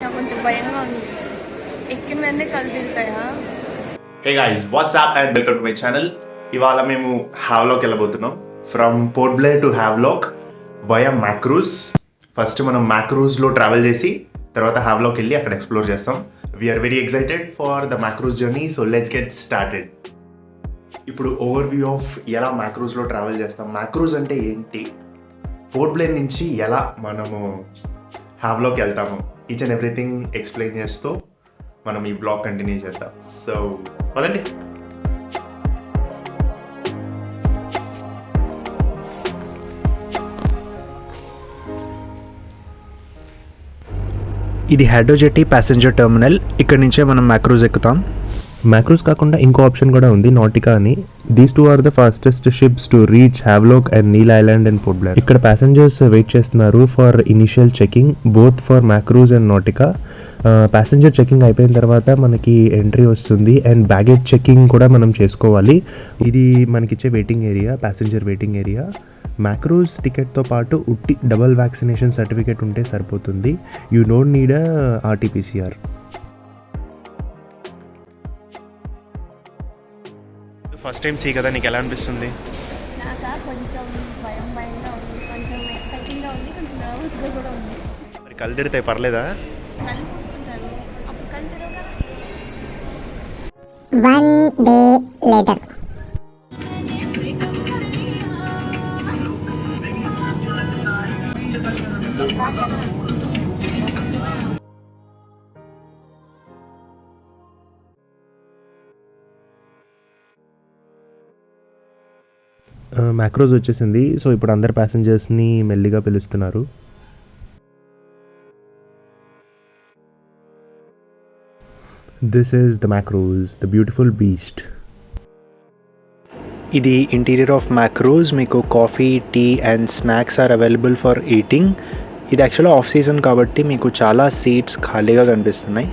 కొంచెం భయంగా ఉంది. ఎక్కిన వెంటనే కళ్ళు తిరుగుతాయా? Hey guys, what's up and welcome to my channel. ఇవాళ మేము Havelock వెళ్ళబోతున్నాం. From Port Blair to Havelock via Makruzz. First మనం Makruzz లో ట్రావెల్ చేసి తర్వాత Havelock వెళ్ళి అక్కడ ఎక్స్ప్లోర్ చేస్తాం. We are very excited for the Makruzz journey, so let's get started. ఇప్పుడు ఓవర్వ్యూ ఆఫ్ ఎలా Makruzz లో ట్రావెల్ చేస్తాం, Makruzz అంటే ఏంటి, పోర్ట్ బ్లేర్ నుంచి ఎలా మనము Havelock వెళ్తాము, ఈచ్ అండ్ ఎవ్రీథింగ్ ఎక్స్ప్లెయిన్ చేస్తూ మనం ఈ బ్లాగ్ కంటిన్యూ చేద్దాం. సో పదండి. ఇది హెడో జెట్టి ప్యాసింజర్ టెర్మినల్. ఇక్కడ నుంచే మనం Makruzz ఎక్కుతాం. Makruzz కాకుండా ఇంకో ఆప్షన్ కూడా ఉంది, నాటికా అని. These two are the fastest ships to reach Havelock and Neil Island and Port Blair. ఇక్కడ ప్యాసింజర్స్ వెయిట్ చేస్తున్నారు for initial checking, both for Makruzz and Nautika. Passenger checking అయిపోయిన తర్వాత మనకి ఎంట్రీ వస్తుంది అండ్ బ్యాగేజ్ చెకింగ్ కూడా మనం చేసుకోవాలి. ఇది మనకిచ్చే waiting area, passenger waiting area. Makruzz టికెట్తో పాటు ఉట్టి డబల్ వ్యాక్సినేషన్ సర్టిఫికేట్ ఉంటే సరిపోతుంది. You don't need RT-PCR. First time see కదా, నీకు ఎలా అనిపిస్తుంది? నాకా కొంచెం భయంగా ఉంది, కొంచెం ఎక్సైటింగ్గా ఉంది, కొంచెం నర్వస్గా కూడా ఉంది. మరి కళ్ళు తిరుగుతాయి, పర్లేదా? కళ్ళు పూసుకుంటాను, అప్పుడు కళ్ళు తిరగగా. 1 day later. Makruzz వచ్చేసింది. సో ఇప్పుడు అందరు ప్యాసింజర్స్ని మెల్లిగా పిలుస్తున్నారు. This is the Makruzz, the beautiful beast. ఇది ఇంటీరియర్ ఆఫ్ Makruzz. మీకు coffee, tea and snacks are available for eating. ఇది యాక్చువల్గా ఆఫ్ సీజన్ కాబట్టి మీకు చాలా సీట్స్ ఖాళీగా కనిపిస్తున్నాయి.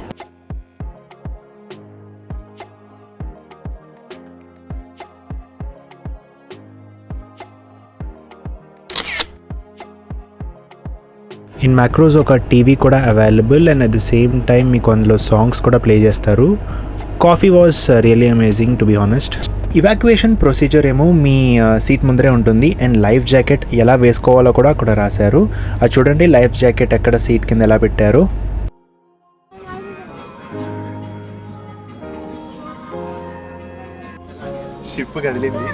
ఇన్ Makruzz ఒక టీవీ కూడా available and at the same time మీకు అందులో సాంగ్స్ కూడా ప్లే చేస్తారు. Coffee was really amazing to be honest. Evacuation procedure ఏమో మీ సీట్ ముందరే ఉంటుంది అండ్ లైఫ్ జాకెట్ ఎలా వేసుకోవాలో కూడా అక్కడ రాశారు. అది చూడండి, లైఫ్ జాకెట్ ఎక్కడ సీట్ కింద ఎలా పెట్టారు. షిప్ కదిలింది.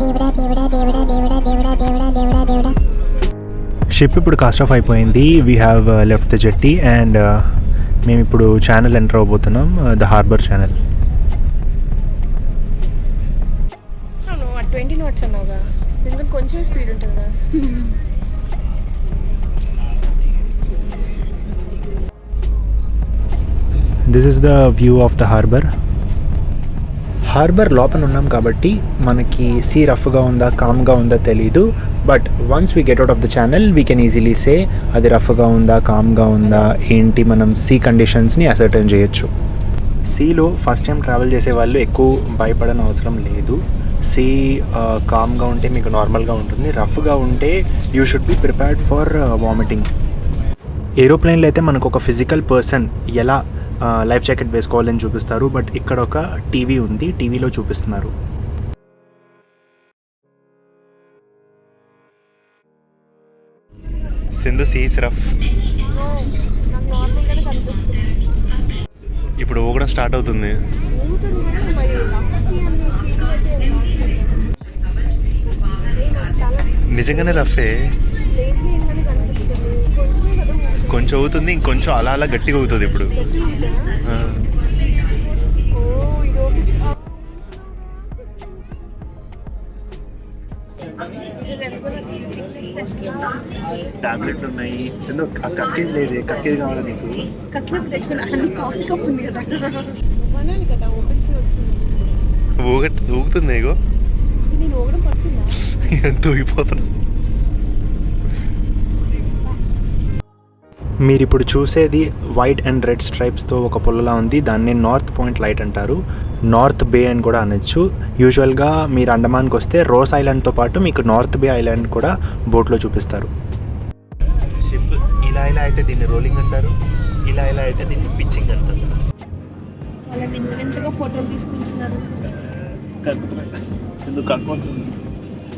దేవుడా దేవుడా దేవుడా దేవుడా దేవుడా దేవుడా దేవుడా దేవుడా. షిప్ ఇప్పుడు కాస్ట్ ఆఫ్ అయిపోయింది. We have left the jetty and మేము ఇప్పుడు ఛానల్ ఎంటర్ అవబోతున్నాం, ద హార్బర్ ఛానల్. 20 knots అన్నావుగా, దీనికి కొంచెం స్పీడ్ ఉంటుంది కదా. This is the view of the harbour. Harbour లోపల ఉన్నాం కాబట్టి మనకి సీ రఫ్గా ఉందా కామ్గా ఉందా తెలీదు. But once we get out of the channel we can easily సే అది రఫ్గా ఉందా కామ్గా ఉందా ఏంటి, మనం సీ కండిషన్స్ని అసర్టైన్ చేయొచ్చు. సీలో ఫస్ట్ టైం ట్రావెల్ చేసే వాళ్ళు ఎక్కువ భయపడని అవసరం లేదు. సీ కామ్గా ఉంటే మీకు నార్మల్గా ఉంటుంది, రఫ్గా ఉంటే you should be prepared for vomiting. ఏరోప్లేన్లో అయితే మనకు ఒక ఫిజికల్ పర్సన్ ఎలా లైఫ్ జాకెట్ వేసుకోవాలని చూపిస్తారు, బట్ ఇక్కడ ఒక టీవీ ఉంది, టీవీలో చూపిస్తున్నారు. సింధు సీస్ రఫ్. నాకు నార్మల్గానే కనిపిస్తుంది. ఇప్పుడు ఊగడం స్టార్ట్ అవుతుంది. ఊగుతుంది కానీ మరి రఫ్ సీ అనే ఫీల్ అయితే చాలా నిజంగానే రఫే. లేట్లీ ఏంటని కనిపిస్తుంది. కొంచెమే కదా ఊగుతుంది. కొంచెం అవుతుంది, ఇంకొంచెం అలా అలా గట్టిగా అవుతుంది ఇప్పుడు. గట్టిగా ఉందా? ఆ. ఓ ఇది ఓకే. టాబ్లెట్లు ఉన్నాయి. సింధు కక్కేది లేదే, కక్కేది కావాలా నీకు? కక్కినప్పుడు తెచ్చుకున్నా, అన్ని కాఫీ కప్ ఉంది కదా. ఇవ్వనాలి కదా, ఓపెన్ సీ వచ్చింది. ఊగుతుంది ఇగో. నేను ఊగడం పడుతుందా? ఎంత ఊగిపోతున్నా. మీరు ఇప్పుడు చూసేది వైట్ అండ్ రెడ్ స్ట్రైప్స్తో ఒక పుల్లలా ఉంది. దాన్ని నార్త్ పాయింట్ లైట్ అంటారు, నార్త్ బే అని కూడా అనొచ్చు. యూజువల్గా మీరు అండమాన్కి వస్తే రోస్ ఐలాండ్తో పాటు మీకు నార్త్ బే ఐలాండ్ కూడా బోట్లో చూపిస్తారు. షిప్ ఇలా ఇలా అయితే దీన్ని రోలింగ్ అంటారు. ఇలా అయితే దీన్ని పిచ్చింగ్ అంటారు. చాలా వింతగా ఫోటోలు తీసుకుంటున్నారు.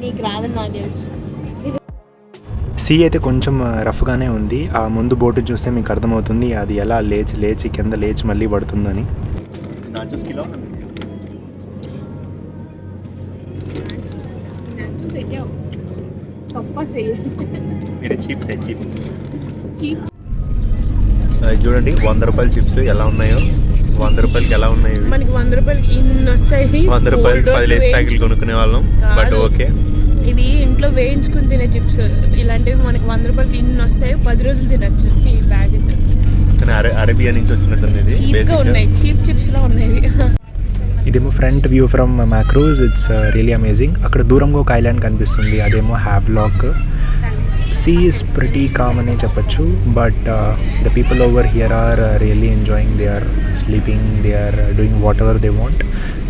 నీకు రాదని నాకు తెలుసు. సీ అయితే కొంచెం రఫ్గానే ఉంది. ఆ ముందు బోటు చూస్తే మీకు అర్థమవుతుంది అది ఎలా లేచి కింద లేచి మళ్ళీ పడుతుందని. చూడండి 100 రూపాయల చిప్స్ ఎలా ఉన్నాయో. 100 రూపాయలకి ఎలా ఉన్నాయి? మనకి 100 రూపాయలకి ఇన్ని వస్తాయి. 100 రూపాయలు 10 లేస్ ప్యాకెట్లు కొనుక్కునే వాళ్ళం. బట్ ఓకే, ఇవి ఇంట్లో వేయించుకుని తినే చిప్స్. ఇలాంటివి మనకి 100 రూపాయలకి ఇన్ని వస్తాయి. 10 రోజులు తినచ్చు ఈ ప్యాకెట్. కానీ అరేబియా నుంచి వచ్చినట్టుంది. చీప్గా ఉన్నాయి, చీప్ చిప్స్ లో ఉన్నాయి. ఇదేమో front view from Makruzz. It's really amazing. అక్కడ దూరంగా ఒక ఐలాండ్ కనిపిస్తుంది, అదేమో Havelock. Sea is pretty calm అనే చెప్పచ్చు. But the people over here are really enjoying. They are sleeping, they are doing whatever they want.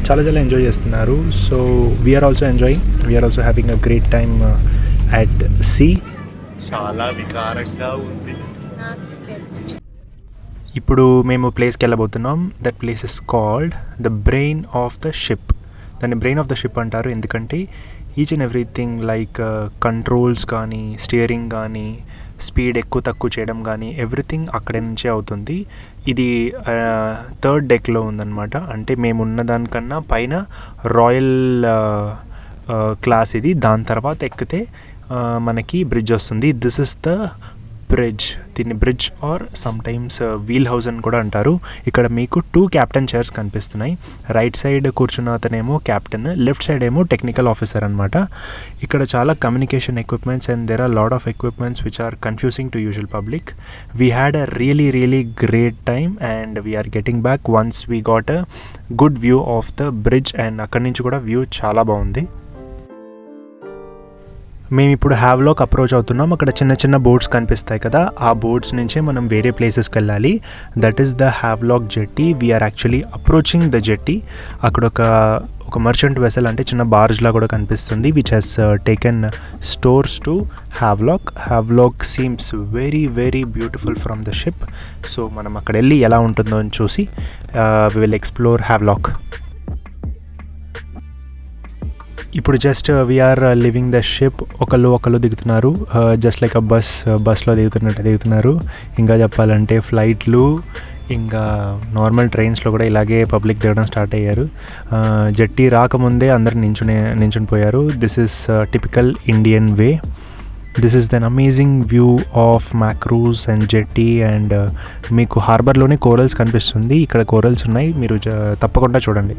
చాలా ఎంజాయ్ చేస్తున్నారు. So we're also enjoying. We're also having a great time at sea. చాలా వికారంగా ఉంది. ఇప్పుడు మేము ప్లేస్కి వెళ్ళబోతున్నాం. That place is called the brain of the ship. దాన్ని బ్రెయిన్ ఆఫ్ ద షిప్ అంటారు ఎందుకంటే each and everything like controls కానీ, స్టీరింగ్ కానీ, స్పీడ్ ఎక్కువ తక్కువ చేయడం కానీ ఎవ్రీథింగ్ అక్కడి నుంచే అవుతుంది. ఇది 3rd డెక్లో ఉందన్నమాట. అంటే మేము ఉన్న దానికన్నా పైన రాయల్ క్లాస్ ఇది. దాని తర్వాత ఎక్కితే మనకి బ్రిడ్జ్ వస్తుంది. This is the bridge. దీన్ని bridge or sometimes wheel house అని కూడా అంటారు. ఇక్కడ మీకు 2 క్యాప్టెన్ చైర్స్ కనిపిస్తున్నాయి. రైట్ సైడ్ కూర్చున్న అతనేమో క్యాప్టెన్, లెఫ్ట్ సైడ్ ఏమో టెక్నికల్ ఆఫీసర్ అనమాట. ఇక్కడ చాలా communication equipments and there are lot of equipments which are confusing to usual public. We had a really great time and we're getting back once we got a good view of the bridge. And అక్కడి నుంచి కూడా view చాలా బాగుంది. మేము ఇప్పుడు Havelock approach అవుతున్నాం. అక్కడ చిన్న బోట్స్ కనిపిస్తాయి కదా, ఆ బోట్స్ నుంచే మనం వేరే ప్లేసెస్కి వెళ్ళాలి. That is the Havelock jetty. We're actually approaching the jetty. అక్కడ ఒక మర్చెంట్ వెసల్ అంటే చిన్న బార్జ్లా కూడా కనిపిస్తుంది which has taken stores to Havelock. Havelock seems very beautiful from the ship. So మనం అక్కడ వెళ్ళి ఎలా ఉంటుందో అని చూసి వి విల్ ఎక్స్ప్లోర్ హ్యావ్లాక్. ఇప్పుడు just we're living the ship. ఒకళ్ళు దిగుతున్నారు, జస్ట్ లైక్ బస్లో దిగుతున్నారు. ఇంకా చెప్పాలంటే ఫ్లైట్లు ఇంకా నార్మల్ ట్రైన్స్లో కూడా ఇలాగే పబ్లిక్ దిగడం స్టార్ట్ అయ్యారు. జెట్టి రాకముందే అందరు నించుని పోయారు. This is typical Indian way. This is then amazing view of Makruzz and jetty. And మీకు హార్బర్లోనే కోరల్స్ కనిపిస్తుంది. ఇక్కడ కోరల్స్ ఉన్నాయి, మీరు తప్పకుండా చూడండి.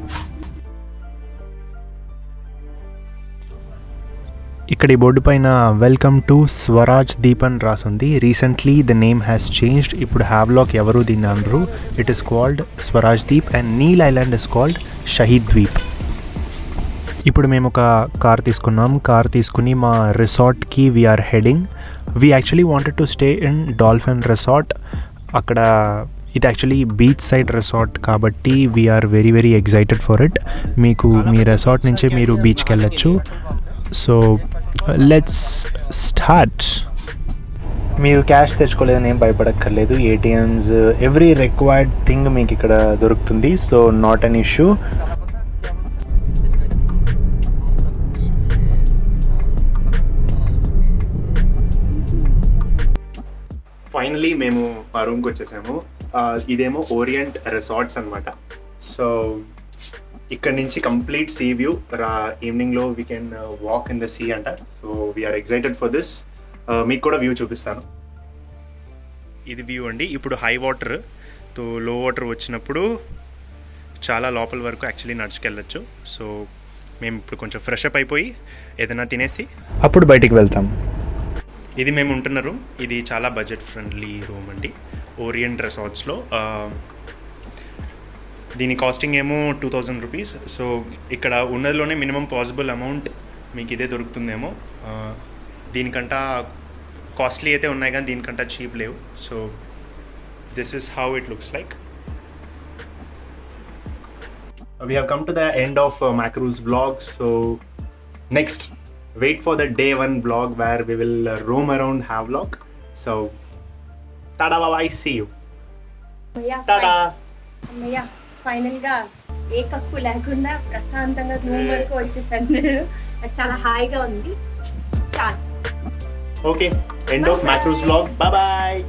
ఇక్కడ ఈ బోర్డు పైన వెల్కమ్ టు స్వరాజ్ దీప్ అని రాసింది. Recently the name has changed. ఇప్పుడు హ్యావ్లాక్ ఎవరు దీన్ని అనరు. It is called Swaraj Dweep and Neil Island is called Shaheed Dweep. ఇప్పుడు మేము ఒక కార్ తీసుకున్నాం. కార్ తీసుకుని మా రిసార్ట్కి we're heading. We actually wanted to stay in Dolphin resort. అక్కడ ఇది యాక్చువల్లీ బీచ్ సైడ్ రిసార్ట్ కాబట్టి we're very excited for it. మీకు మీ రిసార్ట్ నుంచే మీరు బీచ్కి వెళ్ళచ్చు. So let's start. మీరు క్యాష్ తెచ్చుకోలేదని ఏం భయపడక్కర్లేదు. ఏటీఎమ్స్ ఎవ్రీ రిక్వైర్డ్ థింగ్ మీకు ఇక్కడ దొరుకుతుంది. So not an issue. Finally మేము మా రూమ్కి వచ్చేసాము. ఇదేమో ఓరియంట్ రిసార్ట్స్ అనమాట. సో ఇక్కడ నుంచి కంప్లీట్ సీ వ్యూ. ఈవినింగ్లో we can walk in the sea అంట. So we're excited for this. మీకు కూడా వ్యూ చూపిస్తాను. ఇది వ్యూ అండి. ఇప్పుడు హై వాటర్ తో లో వాటర్ వచ్చినప్పుడు చాలా లోపల వరకు యాక్చువల్లీ నడుచుకెళ్ళచ్చు. సో మేము ఇప్పుడు కొంచెం ఫ్రెష్ అప్ అయిపోయి ఏదైనా తినేసి అప్పుడు బయటికి వెళ్తాం. ఇది మేము ఉంటున్న రూమ్. ఇది చాలా బడ్జెట్ ఫ్రెండ్లీ రూమ్ అండి, ఓరియంట్ రిసార్ట్స్లో. దీని కాస్టింగ్ ఏమో 2000 రూపీస్. సో ఇక్కడ ఉన్నదిలోనే మినిమం పాసిబుల్ అమౌంట్ మీకు ఇదే దొరుకుతుందేమో. దీనికంట కాస్ట్లీ అయితే ఉన్నాయి కానీ దీనికంట చీప్ లేవు. So this is how it looks like. We have come to the end of Makruzz vlog. So next, wait for the day 1 vlog where we will roam around Havelock. So tada, bye bye, see you. Tata. అమ్మయ్య final గా ఏ కక్కు లేకుండా ప్రశాంతంగా room వరకు వచ్చేసాను నేను. నాకు చాలా హాయిగా ఉంది. చాలు. Okay, end of Makruzz vlog. Bye bye.